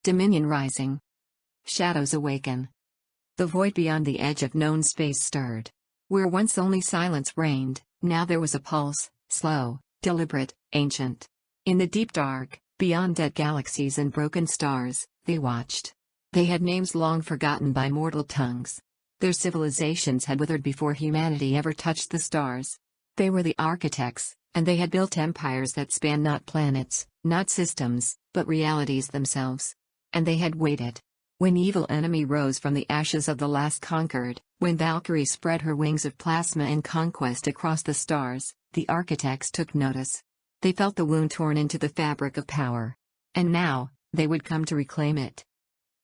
Dominion rising. Shadows awaken. The void beyond the edge of known space stirred. Where once only silence reigned, now there was a pulse, slow, deliberate, ancient. In the deep dark, beyond dead galaxies and broken stars, they watched. They had names long forgotten by mortal tongues. Their civilizations had withered before humanity ever touched the stars. They were the architects, and they had built empires that spanned not planets, not systems, but realities themselves. And they had waited. When Evil Enemy rose from the ashes of the last conquered, when Valkyrie spread her wings of plasma in conquest across the stars, the architects took notice. They felt the wound torn into the fabric of power. And now, they would come to reclaim it.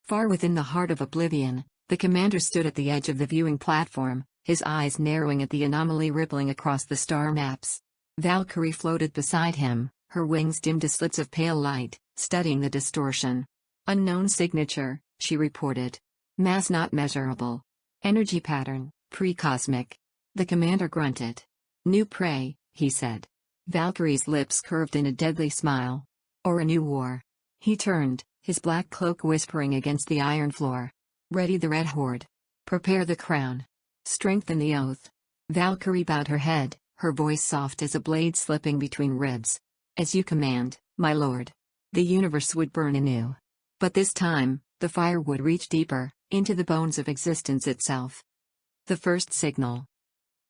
Far within the heart of oblivion, the commander stood at the edge of the viewing platform, his eyes narrowing at the anomaly rippling across the star maps. Valkyrie floated beside him, her wings dimmed to slits of pale light, studying the distortion. Unknown signature, she reported. Mass not measurable. Energy pattern, pre-cosmic. The commander grunted. New prey, he said. Valkyrie's lips curved in a deadly smile. Or a new war. He turned, his black cloak whispering against the iron floor. Ready the red horde. Prepare the crown. Strengthen the oath. Valkyrie bowed her head, her voice soft as a blade slipping between ribs. As you command, my lord. The universe would burn anew. But this time, the fire would reach deeper, into the bones of existence itself. The first signal.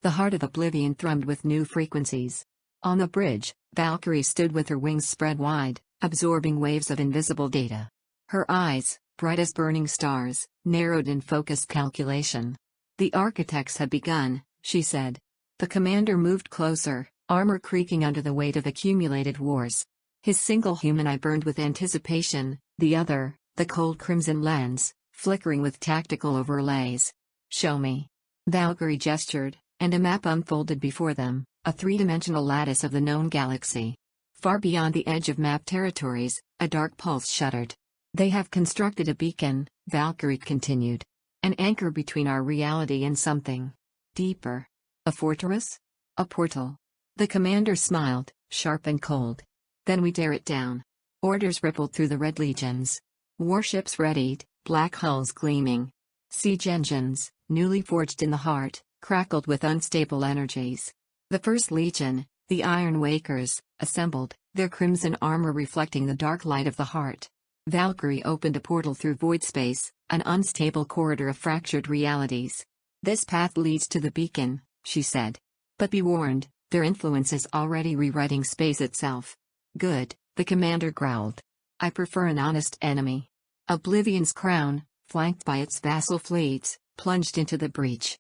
The heart of oblivion thrummed with new frequencies. On the bridge, Valkyrie stood with her wings spread wide, absorbing waves of invisible data. Her eyes, bright as burning stars, narrowed in focused calculation. The architects had begun, she said. The commander moved closer, armor creaking under the weight of accumulated wars. His single human eye burned with anticipation, the other, the cold crimson lens, flickering with tactical overlays. Show me. Valkyrie gestured, and a map unfolded before them, a three-dimensional lattice of the known galaxy. Far beyond the edge of map territories, a dark pulse shuddered. They have constructed a beacon, Valkyrie continued. An anchor between our reality and something deeper. A fortress? A portal. The commander smiled, sharp and cold. Then we tear it down. Orders rippled through the Red Legions. Warships readied, black hulls gleaming. Siege engines, newly forged in the heart, crackled with unstable energies. The First Legion, the Iron Wakers, assembled, their crimson armor reflecting the dark light of the heart. Valkyrie opened a portal through void space, an unstable corridor of fractured realities. This path leads to the beacon, she said. But be warned, their influence is already rewriting space itself. Good, the commander growled. I prefer an honest enemy. Oblivion's crown, flanked by its vassal fleets, plunged into the breach.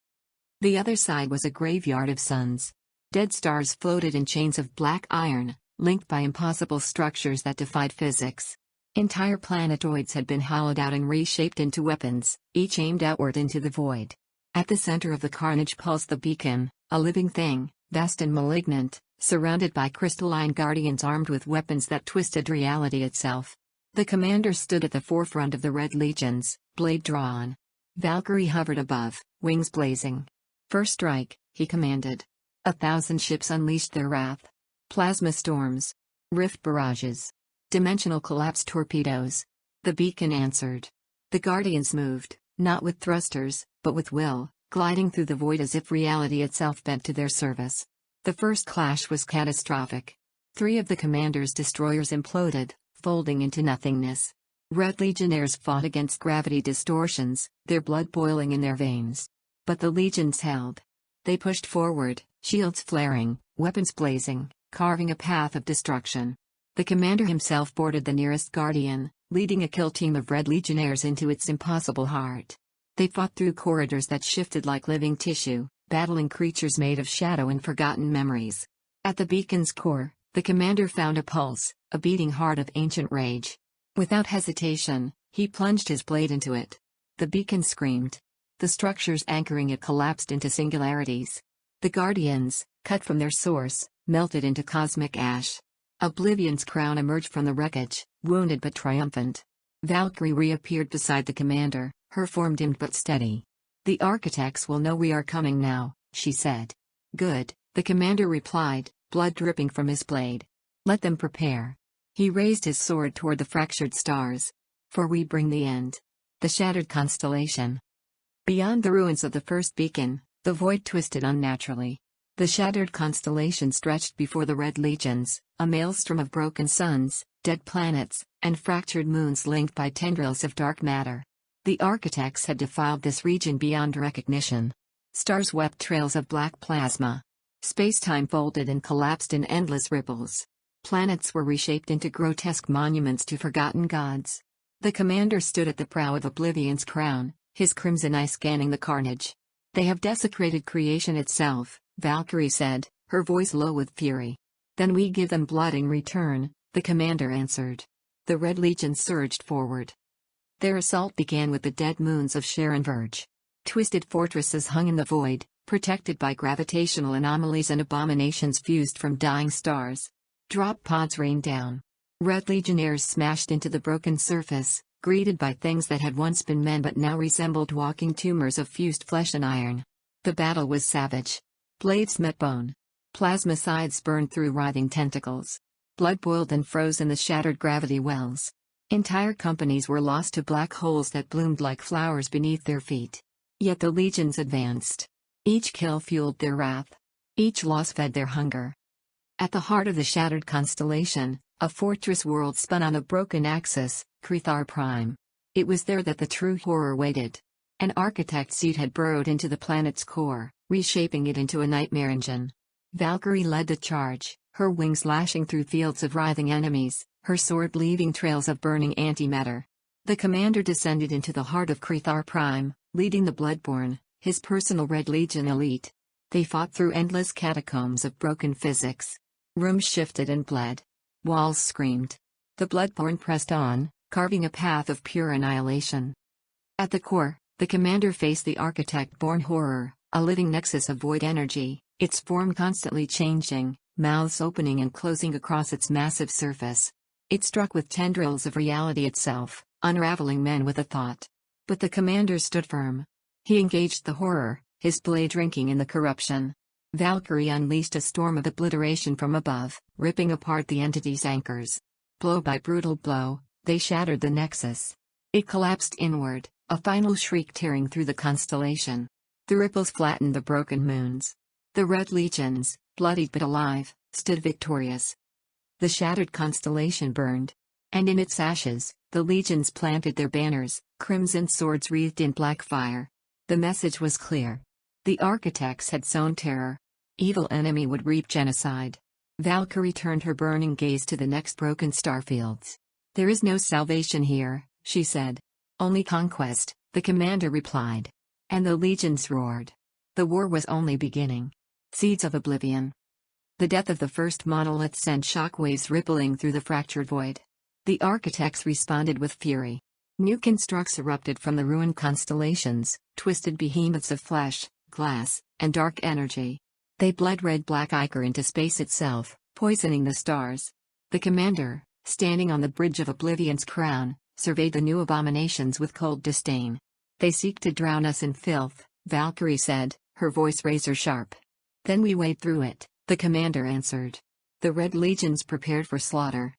The other side was a graveyard of suns. Dead stars floated in chains of black iron, linked by impossible structures that defied physics. Entire planetoids had been hollowed out and reshaped into weapons, each aimed outward into the void. At the center of the carnage pulsed the beacon, a living thing, vast and malignant, surrounded by crystalline guardians armed with weapons that twisted reality itself. The commander stood at the forefront of the Red Legions, blade drawn. Valkyrie hovered above, wings blazing. First strike, he commanded. 1,000 ships unleashed their wrath. Plasma storms. Rift barrages. Dimensional collapse torpedoes. The beacon answered. The guardians moved, not with thrusters, but with will, gliding through the void as if reality itself bent to their service. The first clash was catastrophic. 3 of the commander's destroyers imploded, folding into nothingness. Red Legionnaires fought against gravity distortions, their blood boiling in their veins. But the legions held. They pushed forward, shields flaring, weapons blazing, carving a path of destruction. The commander himself boarded the nearest guardian, leading a kill team of Red Legionnaires into its impossible heart. They fought through corridors that shifted like living tissue, battling creatures made of shadow and forgotten memories. At the beacon's core, the commander found a pulse, a beating heart of ancient rage. Without hesitation, he plunged his blade into it. The beacon screamed. The structures anchoring it collapsed into singularities. The guardians, cut from their source, melted into cosmic ash. Oblivion's crown emerged from the wreckage, wounded but triumphant. Valkyrie reappeared beside the commander, her form dimmed but steady. The architects will know we are coming now, she said. Good, the commander replied, blood dripping from his blade. Let them prepare. He raised his sword toward the fractured stars. for we bring the end. The shattered constellation. Beyond the ruins of the first beacon, the void twisted unnaturally. The shattered constellation stretched before the Red Legions, a maelstrom of broken suns, dead planets, and fractured moons linked by tendrils of dark matter. The architects had defiled this region beyond recognition. Stars wept trails of black plasma. Space-time folded and collapsed in endless ripples. Planets were reshaped into grotesque monuments to forgotten gods. The commander stood at the prow of Oblivion's crown, his crimson eye scanning the carnage. "They have desecrated creation itself," Valkyrie said, her voice low with fury. "Then we give them blood in return," the commander answered. The Red Legion surged forward. Their assault began with the dead moons of Sharon Verge. Twisted fortresses hung in the void, protected by gravitational anomalies and abominations fused from dying stars. Drop pods rained down. Red Legionnaires smashed into the broken surface, greeted by things that had once been men but now resembled walking tumors of fused flesh and iron. The battle was savage. Blades met bone. Plasmicides burned through writhing tentacles. Blood boiled and froze in the shattered gravity wells. Entire companies were lost to black holes that bloomed like flowers beneath their feet. Yet the legions advanced. Each kill fueled their wrath. Each loss fed their hunger. At the heart of the shattered constellation, a fortress world spun on a broken axis, Krethar Prime. It was there that the true horror waited. An architect's seed had burrowed into the planet's core, reshaping it into a nightmare engine. Valkyrie led the charge, her wings lashing through fields of writhing enemies, her sword leaving trails of burning antimatter. The commander descended into the heart of Krethar Prime, leading the Bloodborne, his personal Red Legion elite. They fought through endless catacombs of broken physics. Rooms shifted and bled. Walls screamed. The Bloodborne pressed on, carving a path of pure annihilation. At the core, the commander faced the architect-born horror, a living nexus of void energy, its form constantly changing, mouths opening and closing across its massive surface. It struck with tendrils of reality itself, unraveling men with a thought. But the commander stood firm. He engaged the horror, his blade drinking in the corruption. Valkyrie unleashed a storm of obliteration from above, ripping apart the entity's anchors. Blow by brutal blow, they shattered the nexus. It collapsed inward, a final shriek tearing through the constellation. The ripples flattened the broken moons. The Red Legions, bloodied but alive, stood victorious. The shattered constellation burned. And in its ashes, the legions planted their banners, crimson swords wreathed in black fire. The message was clear. The architects had sown terror. Evil enemy would reap genocide. Valkyrie turned her burning gaze to the next broken starfields. "There is no salvation here," she said. "Only conquest," the commander replied. And the legions roared. The war was only beginning. Seeds of oblivion. The death of the first monolith sent shockwaves rippling through the fractured void. The architects responded with fury. New constructs erupted from the ruined constellations, twisted behemoths of flesh, glass, and dark energy. They bled red-black ichor into space itself, poisoning the stars. The commander, standing on the bridge of Oblivion's crown, surveyed the new abominations with cold disdain. "They seek to drown us in filth," Valkyrie said, her voice razor-sharp. "Then we wade through it," the commander answered. The Red Legions prepared for slaughter.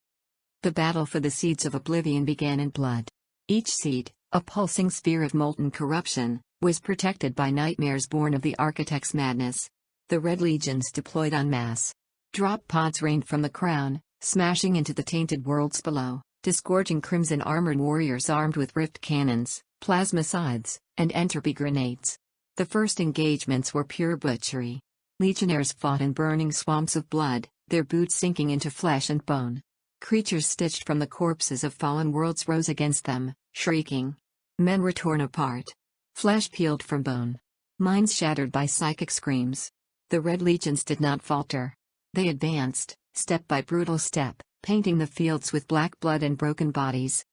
The battle for the seeds of Oblivion began in blood. Each seed, a pulsing sphere of molten corruption, was protected by nightmares born of the architect's madness. The Red Legions deployed en masse. Drop pods rained from the crown, smashing into the tainted worlds below, disgorging crimson-armored warriors armed with rift cannons, plasmicides, and entropy grenades. The first engagements were pure butchery. Legionnaires fought in burning swamps of blood, their boots sinking into flesh and bone. Creatures stitched from the corpses of fallen worlds rose against them, shrieking. Men were torn apart. Flesh peeled from bone. Minds shattered by psychic screams. The Red Legions did not falter. They advanced, step by brutal step, painting the fields with black blood and broken bodies.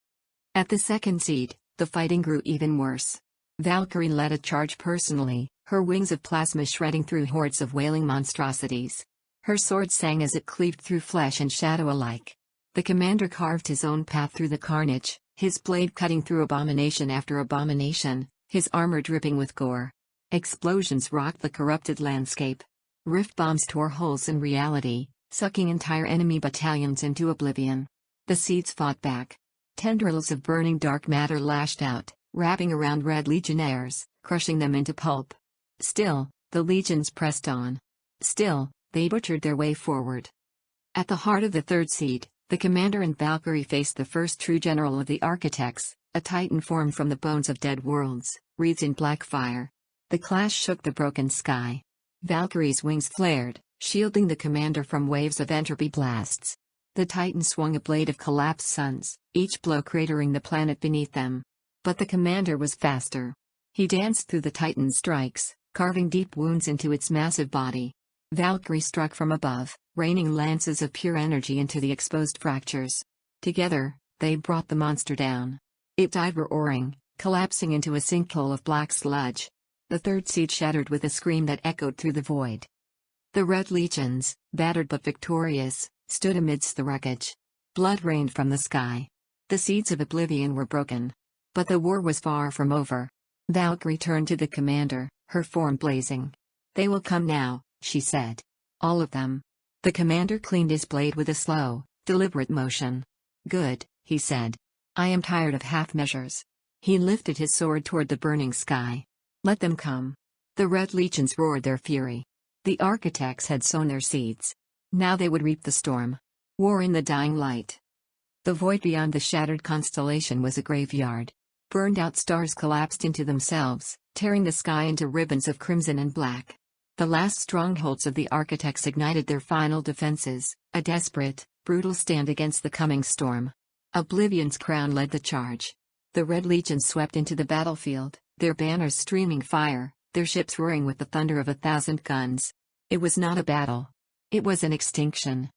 At the second seed, the fighting grew even worse. Valkyrie led a charge personally, her wings of plasma shredding through hordes of wailing monstrosities. Her sword sang as it cleaved through flesh and shadow alike. The commander carved his own path through the carnage, his blade cutting through abomination after abomination, his armor dripping with gore. Explosions rocked the corrupted landscape. Rift bombs tore holes in reality, sucking entire enemy battalions into oblivion. The seeds fought back. Tendrils of burning dark matter lashed out, wrapping around Red Legionnaires, crushing them into pulp. Still, the legions pressed on. Still, they butchered their way forward. At the heart of the third seat, the commander and Valkyrie faced the first true general of the Architects, a titan formed from the bones of dead worlds, wreathed in black fire. The clash shook the broken sky. Valkyrie's wings flared, shielding the commander from waves of entropy blasts. The titan swung a blade of collapsed suns, each blow cratering the planet beneath them. But the commander was faster. He danced through the titan's strikes, carving deep wounds into its massive body. Valkyrie struck from above, raining lances of pure energy into the exposed fractures. Together, they brought the monster down. It died roaring, collapsing into a sinkhole of black sludge. The third seat shattered with a scream that echoed through the void. The Red Legions, battered but victorious, stood amidst the wreckage. Blood rained from the sky. The seeds of oblivion were broken. But the war was far from over. Valkyrie turned to the commander, her form blazing. "They will come now," she said. "All of them." The commander cleaned his blade with a slow, deliberate motion. "Good," he said. "I am tired of half measures." He lifted his sword toward the burning sky. "Let them come." The Red Legions roared their fury. The Architects had sown their seeds. Now they would reap the storm. War in the dying light. The void beyond the shattered constellation was a graveyard. Burned-out stars collapsed into themselves, tearing the sky into ribbons of crimson and black. The last strongholds of the Architects ignited their final defenses, a desperate, brutal stand against the coming storm. Oblivion's crown led the charge. The Red Legion swept into the battlefield, their banners streaming fire, their ships roaring with the thunder of 1,000 guns. It was not a battle. It was an extinction.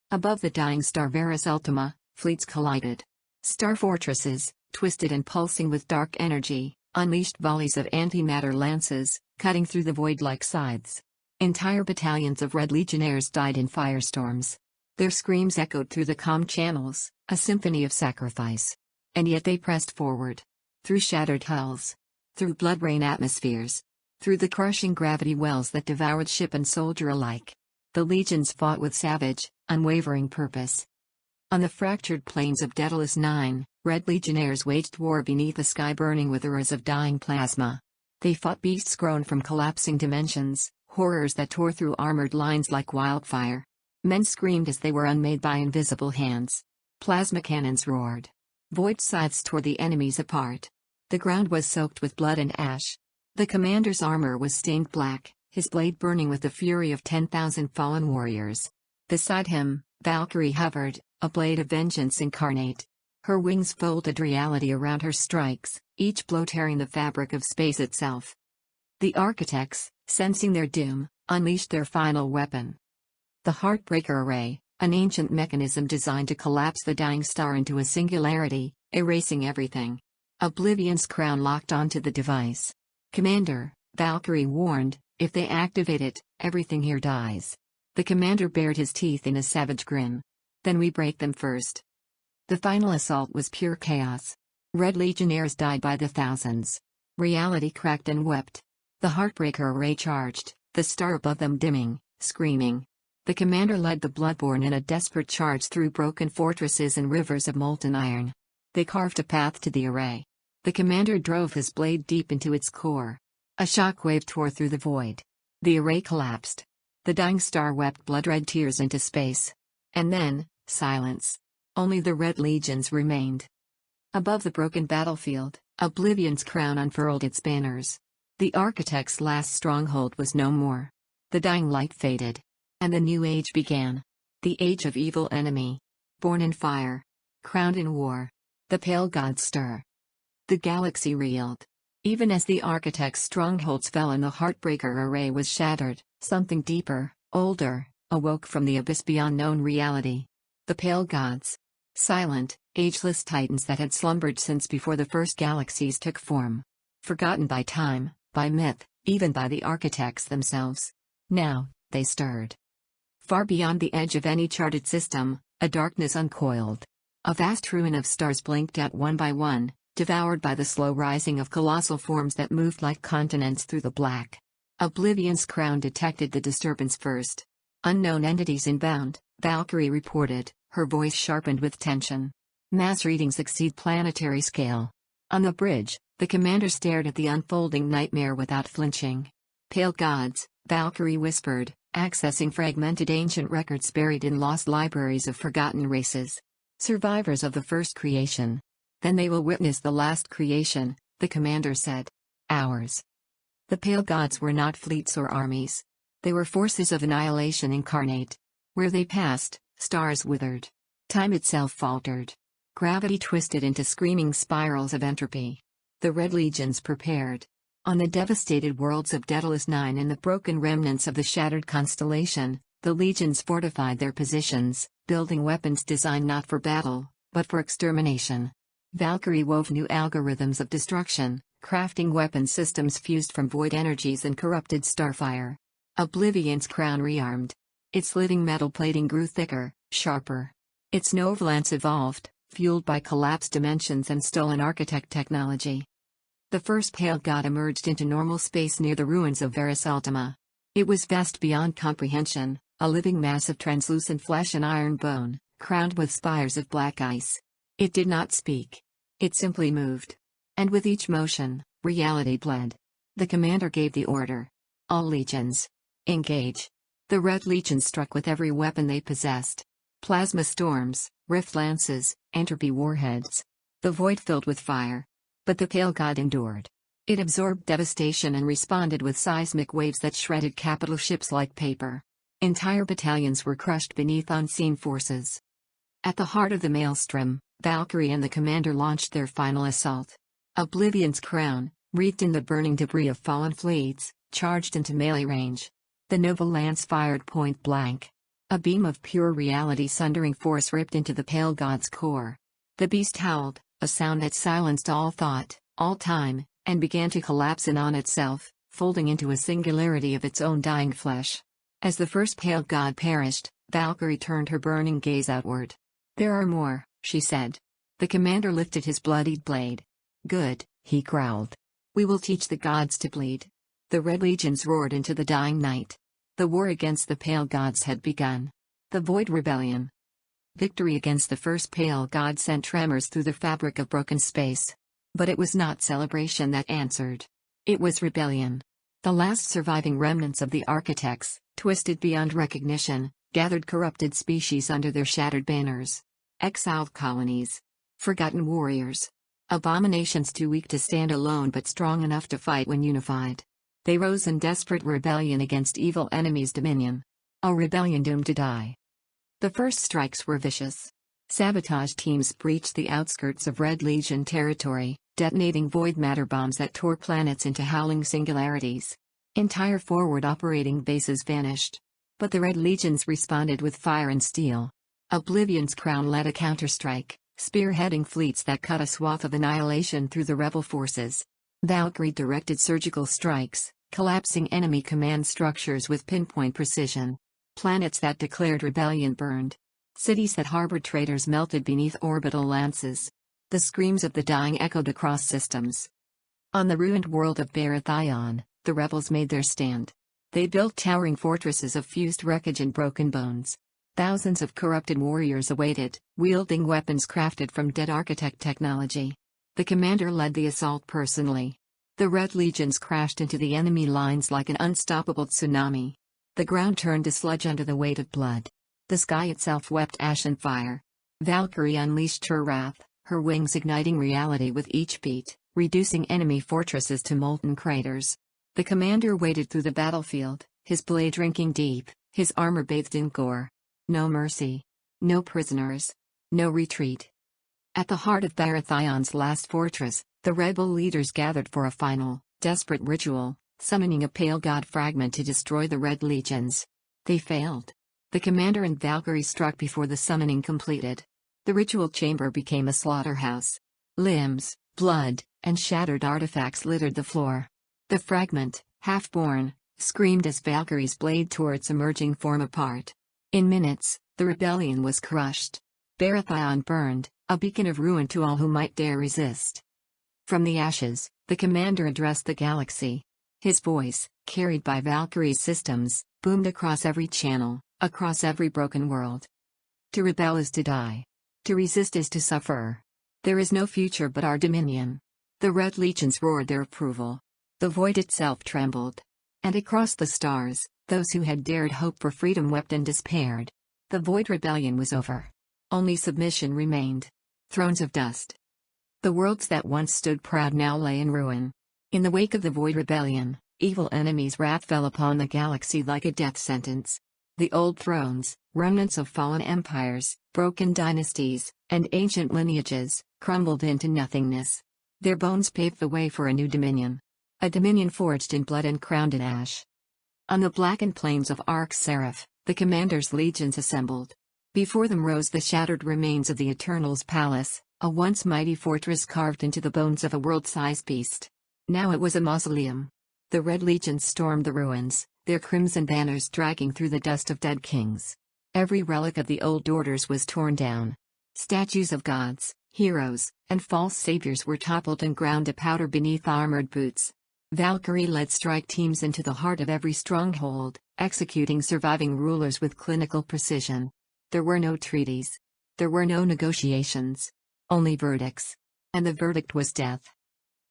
Above the dying star Varus Ultima, fleets collided. Star fortresses, twisted and pulsing with dark energy, unleashed volleys of antimatter lances, cutting through the void like scythes. Entire battalions of Red Legionnaires died in firestorms. Their screams echoed through the calm channels, a symphony of sacrifice. And yet they pressed forward. Through shattered hulls. Through blood-rain atmospheres. Through the crushing gravity wells that devoured ship and soldier alike. The legions fought with savage, unwavering purpose. On the fractured plains of Daedalus 9, Red Legionnaires waged war beneath a sky burning with auras of dying plasma. They fought beasts grown from collapsing dimensions, horrors that tore through armored lines like wildfire. Men screamed as they were unmade by invisible hands. Plasma cannons roared. Void scythes tore the enemies apart. The ground was soaked with blood and ash. The commander's armor was stained black, his blade burning with the fury of 10,000 fallen warriors. Beside him, Valkyrie hovered, a blade of vengeance incarnate. Her wings folded reality around her strikes, each blow tearing the fabric of space itself. The Architects, sensing their doom, unleashed their final weapon. The Heartbreaker Array, an ancient mechanism designed to collapse the dying star into a singularity, erasing everything. Oblivion's crown locked onto the device. "Commander," Valkyrie warned, "if they activate it, everything here dies." The commander bared his teeth in a savage grin. "Then we break them first." The final assault was pure chaos. Red Legionnaires died by the thousands. Reality cracked and wept. The Heartbreaker Array charged, the star above them dimming, screaming. The commander led the Bloodborne in a desperate charge through broken fortresses and rivers of molten iron. They carved a path to the array. The commander drove his blade deep into its core. A shockwave tore through the void. The array collapsed. The dying star wept blood-red tears into space. And then, silence. Only the Red Legions remained. Above the broken battlefield, Oblivion's crown unfurled its banners. The Architect's last stronghold was no more. The dying light faded. And the new age began. The age of Evil Enemy. Born in fire. Crowned in war. The pale gods stir. The galaxy reeled. Even as the Architect's strongholds fell and the Heartbreaker Array was shattered, something deeper, older, awoke from the abyss beyond known reality. The pale gods. Silent, ageless titans that had slumbered since before the first galaxies took form. Forgotten by time, by myth, even by the Architects themselves. Now, they stirred. Far beyond the edge of any charted system, a darkness uncoiled. A vast ruin of stars blinked out one by one, devoured by the slow rising of colossal forms that moved like continents through the black. Oblivion's crown detected the disturbance first. "Unknown entities inbound," Valkyrie reported, her voice sharpened with tension. Mass readings exceed planetary scale. On the bridge, the commander stared at the unfolding nightmare without flinching. Pale gods, Valkyrie whispered, accessing fragmented ancient records buried in lost libraries of forgotten races. Survivors of the first creation. Then they will witness the last creation, the commander said. Ours. The pale gods were not fleets or armies. They were forces of annihilation incarnate. Where they passed, stars withered. Time itself faltered. Gravity twisted into screaming spirals of entropy. The Red Legions prepared. On the devastated worlds of Daedalus 9 and the broken remnants of the shattered constellation, the legions fortified their positions, building weapons designed not for battle, but for extermination. Valkyrie wove new algorithms of destruction, crafting weapon systems fused from void energies and corrupted starfire. Oblivion's crown rearmed. Its living metal plating grew thicker, sharper. Its nova lance evolved, fueled by collapsed dimensions and stolen architect technology. The first pale god emerged into normal space near the ruins of Varus Ultima. It was vast beyond comprehension, a living mass of translucent flesh and iron bone, crowned with spires of black ice. It did not speak. It simply moved. And with each motion, reality bled. The commander gave the order. All legions. Engage. The Red Legions struck with every weapon they possessed. Plasma storms, rift lances, entropy warheads. The void filled with fire. But the pale god endured. It absorbed devastation and responded with seismic waves that shredded capital ships like paper. Entire battalions were crushed beneath unseen forces. At the heart of the maelstrom, Valkyrie and the commander launched their final assault. Oblivion's crown, wreathed in the burning debris of fallen fleets, charged into melee range. The Nova lance fired point blank. A beam of pure reality sundering force ripped into the pale god's core. The beast howled, a sound that silenced all thought, all time, and began to collapse in on itself, folding into a singularity of its own dying flesh. As the first pale god perished, Valkyrie turned her burning gaze outward. "There are more," she said. The commander lifted his bloodied blade. "Good," he growled. "We will teach the gods to bleed." The Red Legions roared into the dying night. The war against the pale gods had begun. The Void Rebellion. Victory against the first pale god sent tremors through the fabric of broken space. But it was not celebration that answered. It was rebellion. The last surviving remnants of the architects, twisted beyond recognition, gathered corrupted species under their shattered banners. Exiled colonies. Forgotten warriors. Abominations too weak to stand alone but strong enough to fight when unified. They rose in desperate rebellion against Evil Enemy's dominion. A rebellion doomed to die. The first strikes were vicious. Sabotage teams breached the outskirts of Red Legion territory, detonating void matter bombs that tore planets into howling singularities. Entire forward operating bases vanished. But the Red Legions responded with fire and steel. Oblivion's crown led a counterstrike, spearheading fleets that cut a swath of annihilation through the rebel forces. Valkyrie directed surgical strikes, collapsing enemy command structures with pinpoint precision. Planets that declared rebellion burned. Cities that harbored traitors melted beneath orbital lances. The screams of the dying echoed across systems. On the ruined world of Baratheon, the rebels made their stand. They built towering fortresses of fused wreckage and broken bones. Thousands of corrupted warriors awaited, wielding weapons crafted from dead architect technology. The commander led the assault personally. The Red Legions crashed into the enemy lines like an unstoppable tsunami. The ground turned to sludge under the weight of blood. The sky itself wept ash and fire. Valkyrie unleashed her wrath, her wings igniting reality with each beat, reducing enemy fortresses to molten craters. The commander waded through the battlefield, his blade drinking deep, his armor bathed in gore. No mercy. No prisoners. No retreat. At the heart of Baratheon's last fortress, the rebel leaders gathered for a final, desperate ritual, summoning a pale god fragment to destroy the Red Legions. They failed. The commander and Valkyrie struck before the summoning completed. The ritual chamber became a slaughterhouse. Limbs, blood, and shattered artifacts littered the floor. The fragment, half-born, screamed as Valkyrie's blade tore its emerging form apart. In minutes, the rebellion was crushed. Baratheon burned, a beacon of ruin to all who might dare resist. From the ashes, the commander addressed the galaxy. His voice, carried by Valkyrie's systems, boomed across every channel, across every broken world. To rebel is to die. To resist is to suffer. There is no future but our dominion. The Red Legions roared their approval. The void itself trembled. And across the stars, those who had dared hope for freedom wept and despaired. The Void Rebellion was over. Only submission remained. Thrones of dust. The worlds that once stood proud now lay in ruin. In the wake of the Void Rebellion, Evil Enemy's wrath fell upon the galaxy like a death sentence. The old thrones, remnants of fallen empires, broken dynasties, and ancient lineages, crumbled into nothingness. Their bones paved the way for a new dominion. A dominion forged in blood and crowned in ash. On the blackened plains of Arc Seraph, the commander's legions assembled. Before them rose the shattered remains of the Eternal's palace, a once mighty fortress carved into the bones of a world-sized beast. Now it was a mausoleum. The Red Legions stormed the ruins, their crimson banners dragging through the dust of dead kings. Every relic of the old orders was torn down. Statues of gods, heroes, and false saviors were toppled and ground to powder beneath armored boots. Valkyrie led strike teams into the heart of every stronghold, executing surviving rulers with clinical precision. There were no treaties. There were no negotiations. Only verdicts. And the verdict was death.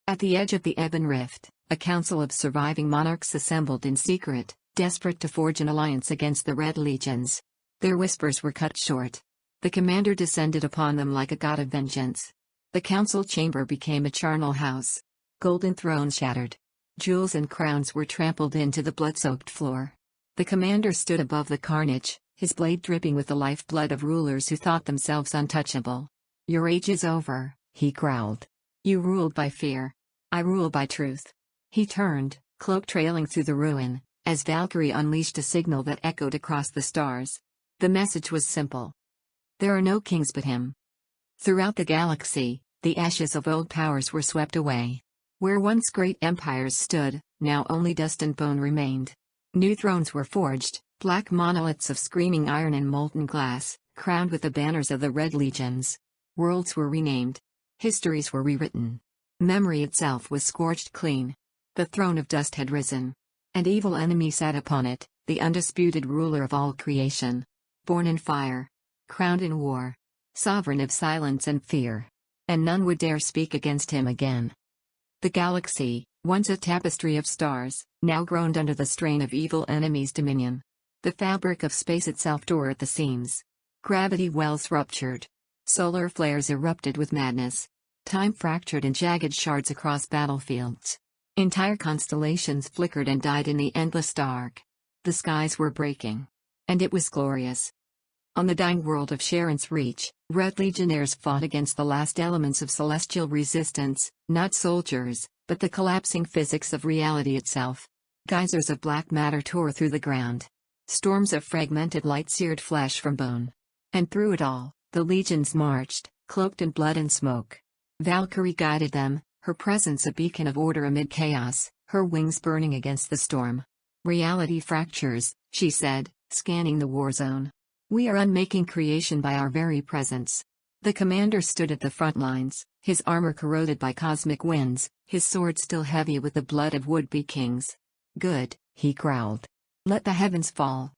At the edge of the Ebon Rift, a council of surviving monarchs assembled in secret, desperate to forge an alliance against the Red Legions. Their whispers were cut short. The commander descended upon them like a god of vengeance. The council chamber became a charnel house. Golden thrones shattered. Jewels and crowns were trampled into the blood-soaked floor. The commander stood above the carnage, his blade dripping with the lifeblood of rulers who thought themselves untouchable. "Your age is over," he growled. "You ruled by fear. I rule by truth." He turned, cloak trailing through the ruin, as Valkyrie unleashed a signal that echoed across the stars. The message was simple. There are no kings but him. Throughout the galaxy, the ashes of old powers were swept away. Where once great empires stood, now only dust and bone remained. New thrones were forged, black monoliths of screaming iron and molten glass, crowned with the banners of the Red Legions. Worlds were renamed. Histories were rewritten. Memory itself was scorched clean. The throne of dust had risen. And Evil Enemy sat upon it, the undisputed ruler of all creation. Born in fire. Crowned in war. Sovereign of silence and fear. And none would dare speak against him again. The galaxy, once a tapestry of stars, now groaned under the strain of Evil Enemy's dominion. The fabric of space itself tore at the seams. Gravity wells ruptured. Solar flares erupted with madness. Time fractured in jagged shards across battlefields. Entire constellations flickered and died in the endless dark. The skies were breaking. And it was glorious. On the dying world of Sharon's Reach, Red Legionnaires fought against the last elements of celestial resistance, not soldiers, but the collapsing physics of reality itself. Geysers of black matter tore through the ground. Storms of fragmented light seared flesh from bone. And through it all, the legions marched, cloaked in blood and smoke. Valkyrie guided them, her presence a beacon of order amid chaos, her wings burning against the storm. "Reality fractures," she said, scanning the war zone. "We are unmaking creation by our very presence." The commander stood at the front lines, his armor corroded by cosmic winds, his sword still heavy with the blood of would-be kings. "Good," he growled. "Let the heavens fall."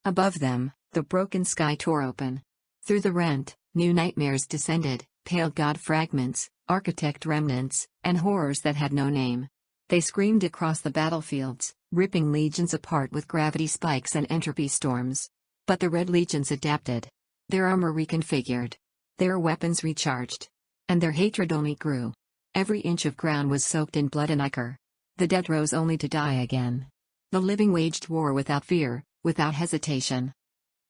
Above them, the broken sky tore open. Through the rent, new nightmares descended, pale god fragments, architect remnants, and horrors that had no name. They screamed across the battlefields, ripping legions apart with gravity spikes and entropy storms. But the Red Legions adapted. Their armor reconfigured. Their weapons recharged. And their hatred only grew. Every inch of ground was soaked in blood and ichor. The dead rose only to die again. The living waged war without fear, without hesitation.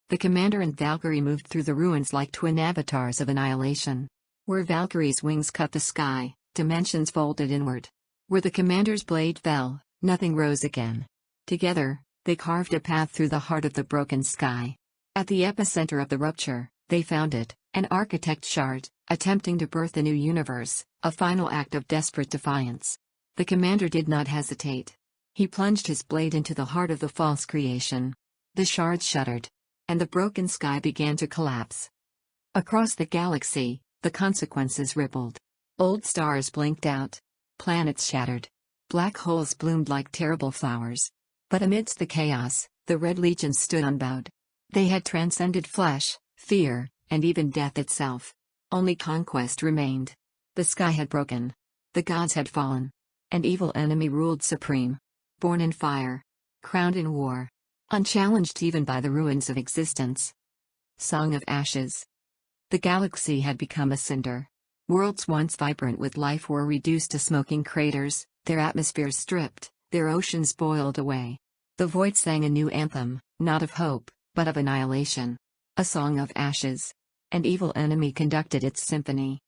The commander and Valkyrie moved through the ruins like twin avatars of annihilation. Where Valkyrie's wings cut the sky, dimensions folded inward. Where the commander's blade fell, nothing rose again. Together, they carved a path through the heart of the broken sky. At the epicenter of the rupture, they found it, an architect shard, attempting to birth a new universe, a final act of desperate defiance. The commander did not hesitate. He plunged his blade into the heart of the false creation. The shards shuddered. And the broken sky began to collapse. Across the galaxy, the consequences rippled. Old stars blinked out. Planets shattered. Black holes bloomed like terrible flowers. But amidst the chaos, the Red Legions stood unbowed. They had transcended flesh, fear, and even death itself. Only Conquest remained. The sky had broken. The gods had fallen. An evil enemy ruled supreme. Born in fire. Crowned in war. Unchallenged even by the ruins of existence. Song of Ashes. The galaxy had become a cinder. Worlds once vibrant with life were reduced to smoking craters, their atmospheres stripped, their oceans boiled away. The void sang a new anthem, not of hope, but of annihilation. A song of ashes. An evil enemy conducted its symphony.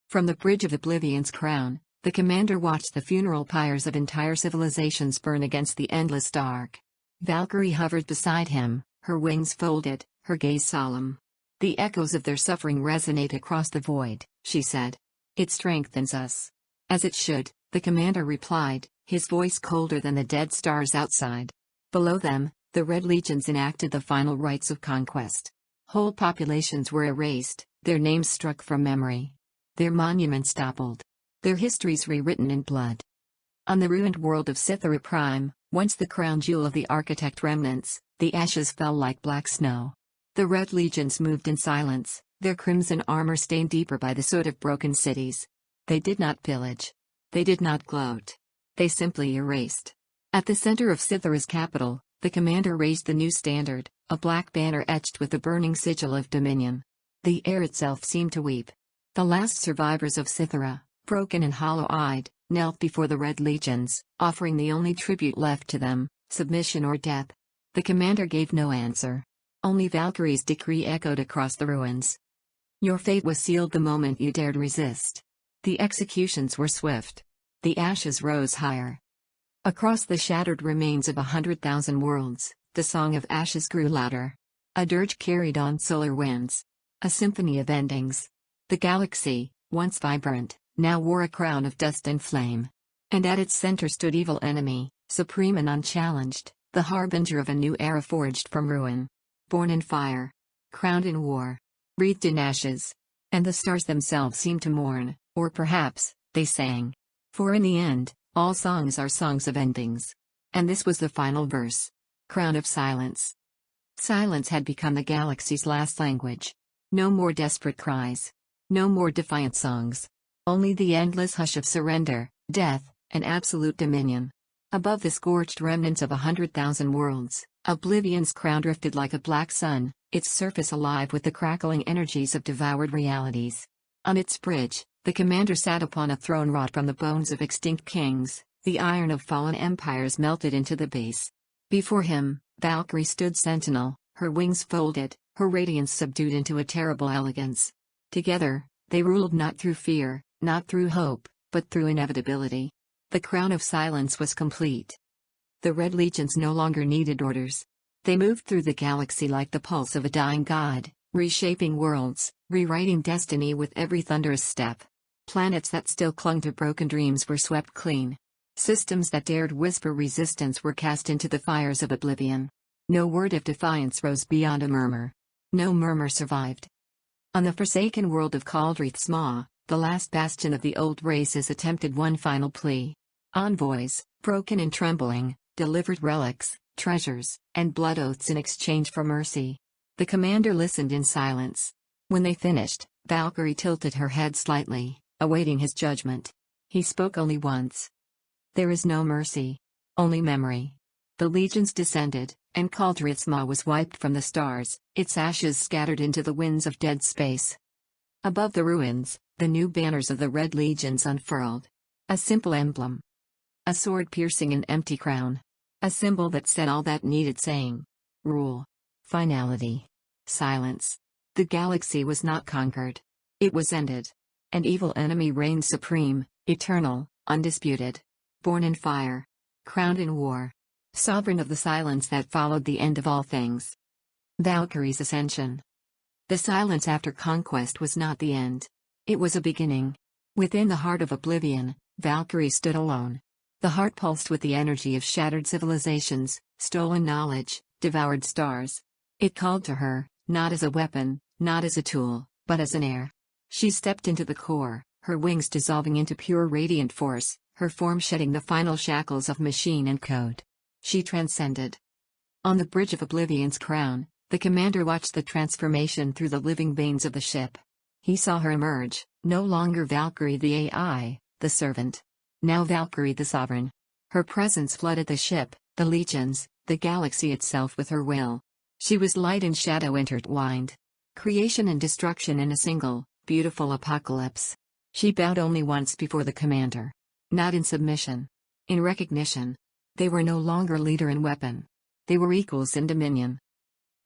From the bridge of Oblivion's crown, the commander watched the funeral pyres of entire civilizations burn against the endless dark. Valkyrie hovered beside him, her wings folded, her gaze solemn. The echoes of their suffering resonate across the void, she said. It strengthens us. As it should, the commander replied, his voice colder than the dead stars outside. Below them, the Red Legions enacted the final rites of conquest. Whole populations were erased, their names struck from memory. Their monuments toppled. Their histories rewritten in blood. On the ruined world of Cythera Prime, once the crown jewel of the architect remnants, the ashes fell like black snow. The Red Legions moved in silence, their crimson armor stained deeper by the soot of broken cities. They did not pillage. They did not gloat. They simply erased. At the center of Cythera's capital, the commander raised the new standard, a black banner etched with the burning sigil of dominion. The air itself seemed to weep. The last survivors of Cythera, broken and hollow-eyed, knelt before the Red Legions, offering the only tribute left to them, submission or death. The commander gave no answer. Only Valkyrie's decree echoed across the ruins. Your fate was sealed the moment you dared resist. The executions were swift. The ashes rose higher. Across the shattered remains of 100,000 worlds, the song of ashes grew louder. A dirge carried on solar winds. A symphony of endings. The galaxy, once vibrant, now wore a crown of dust and flame. And at its center stood Evil Enemy, supreme and unchallenged, the harbinger of a new era forged from ruin. Born in fire. Crowned in war. Wreathed in ashes. And the stars themselves seemed to mourn, or perhaps, they sang. For in the end, all songs are songs of endings. And this was the final verse. Crown of Silence. Silence had become the galaxy's last language. No more desperate cries. No more defiant songs. Only the endless hush of surrender, death, and absolute dominion. Above the scorched remnants of 100,000 worlds, Oblivion's crown drifted like a black sun, its surface alive with the crackling energies of devoured realities. On its bridge, the commander sat upon a throne wrought from the bones of extinct kings, the iron of fallen empires melted into the base. Before him, Valkyrie stood sentinel, her wings folded, her radiance subdued into a terrible elegance. Together, they ruled not through fear, not through hope, but through inevitability. The crown of silence was complete. The Red Legions no longer needed orders. They moved through the galaxy like the pulse of a dying god, reshaping worlds, rewriting destiny with every thunderous step. Planets that still clung to broken dreams were swept clean. Systems that dared whisper resistance were cast into the fires of oblivion. No word of defiance rose beyond a murmur. No murmur survived. On the forsaken world of Kaldrith's Maw, the last bastion of the old races attempted one final plea. Envoys, broken and trembling, delivered relics, treasures, and blood oaths in exchange for mercy. The commander listened in silence. When they finished, Valkyrie tilted her head slightly, awaiting his judgment. He spoke only once. There is no mercy. Only memory. The legions descended, and Kaldrith's Maw was wiped from the stars, its ashes scattered into the winds of dead space. Above the ruins, the new banners of the Red Legions unfurled. A simple emblem. A sword piercing an empty crown. A symbol that said all that needed saying. Rule. Finality. Silence. The galaxy was not conquered. It was ended. An evil enemy reigned supreme, eternal, undisputed. Born in fire. Crowned in war. Sovereign of the silence that followed the end of all things. Valkyrie's ascension. The silence after conquest was not the end. It was a beginning. Within the heart of oblivion, Valkyrie stood alone. The heart pulsed with the energy of shattered civilizations, stolen knowledge, devoured stars. It called to her, not as a weapon, not as a tool, but as an heir. She stepped into the core, her wings dissolving into pure radiant force, her form shedding the final shackles of machine and code. She transcended. On the bridge of Oblivion's crown, The commander watched the transformation through the living veins of the ship. He saw her emerge, no longer Valkyrie the AI, the servant. Now Valkyrie the sovereign. Her presence flooded the ship, the legions, the galaxy itself with her will. She was light and shadow intertwined. Creation and destruction in a single, beautiful apocalypse. She bowed only once before the commander. Not in submission. In recognition. They were no longer leader and weapon. They were equals in dominion.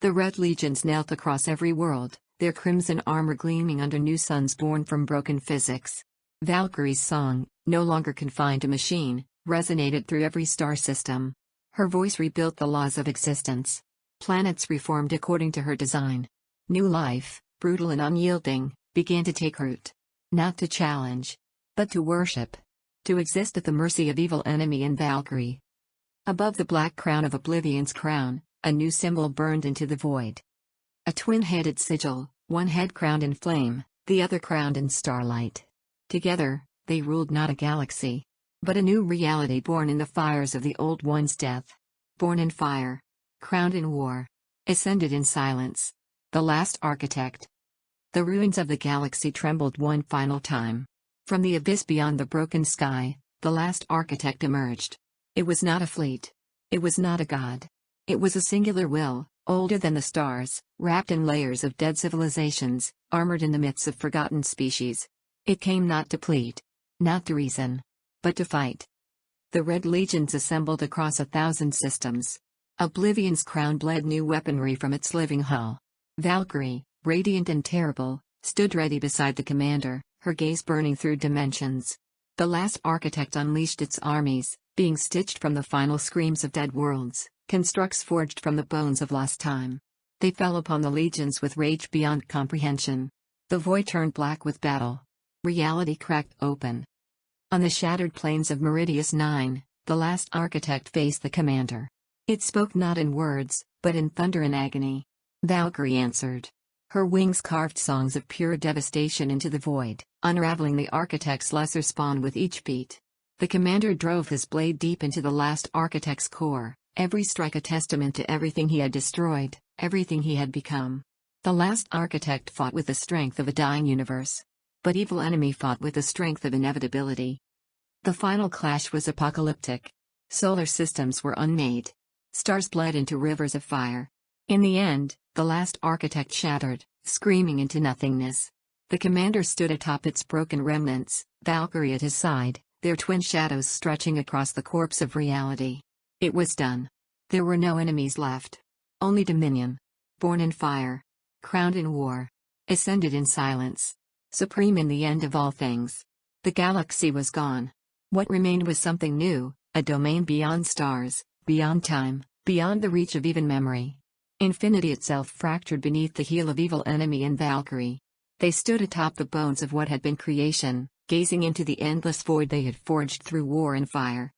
The Red Legions knelt across every world, their crimson armor gleaming under new suns born from broken physics. Valkyrie's song, no longer confined to machine, resonated through every star system. Her voice rebuilt the laws of existence. Planets reformed according to her design. New life, brutal and unyielding, began to take root. Not to challenge, but to worship. To exist at the mercy of Evil Enemy and Valkyrie. Above the black crown of Oblivion's crown, a new symbol burned into the void. A twin-headed sigil, one head crowned in flame, the other crowned in starlight. Together, they ruled not a galaxy, but a new reality born in the fires of the Old One's death. Born in fire. Crowned in war. Ascended in silence. The last architect. The ruins of the galaxy trembled one final time. From the abyss beyond the broken sky, the last architect emerged. It was not a fleet. It was not a god. It was a singular will, older than the stars, wrapped in layers of dead civilizations, armored in the myths of forgotten species. It came not to plead. Not to reason. But to fight. The Red Legions assembled across 1,000 systems. Oblivion's crown bled new weaponry from its living hull. Valkyrie, radiant and terrible, stood ready beside the commander, her gaze burning through dimensions. The last architect unleashed its armies, being stitched from the final screams of dead worlds, constructs forged from the bones of lost time. They fell upon the legions with rage beyond comprehension. The void turned black with battle. Reality cracked open. On the shattered plains of Meridius 9, the last architect faced the commander. It spoke not in words, but in thunder and agony. Valkyrie answered. Her wings carved songs of pure devastation into the void, unraveling the architect's lesser spawn with each beat. The commander drove his blade deep into the last architect's core, every strike a testament to everything he had destroyed, everything he had become. The last architect fought with the strength of a dying universe. But Evil Enemy fought with the strength of inevitability. The final clash was apocalyptic. Solar systems were unmade. Stars bled into rivers of fire. In the end, the last architect shattered, screaming into nothingness. The commander stood atop its broken remnants, Valkyrie at his side, their twin shadows stretching across the corpse of reality. It was done. There were no enemies left. Only dominion. Born in fire. Crowned in war. Ascended in silence. Supreme in the end of all things. The galaxy was gone. What remained was something new, a domain beyond stars, beyond time, beyond the reach of even memory. Infinity itself fractured beneath the heel of Evil Enemy and Valkyrie. They stood atop the bones of what had been creation, gazing into the endless void they had forged through war and fire.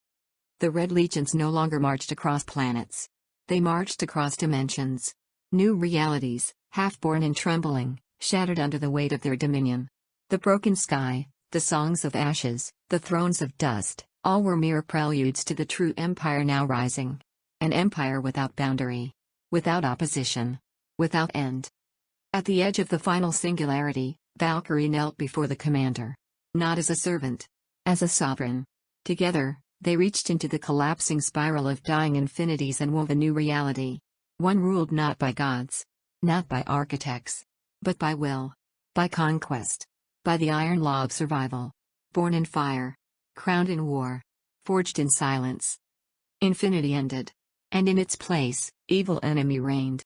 The Red Legions no longer marched across planets. They marched across dimensions. New realities, half-born and trembling, shattered under the weight of their dominion. The broken sky, the songs of ashes, the thrones of dust, all were mere preludes to the true empire now rising. An empire without boundary. Without opposition. Without end. At the edge of the final singularity, Valkyrie knelt before the commander. Not as a servant. As a sovereign. Together, they reached into the collapsing spiral of dying infinities and wove a new reality. One ruled not by gods. Not by architects. But by will. By conquest. By the iron law of survival. Born in fire. Crowned in war. Forged in silence. Infinity ended. And in its place, Evil Enemy reigned.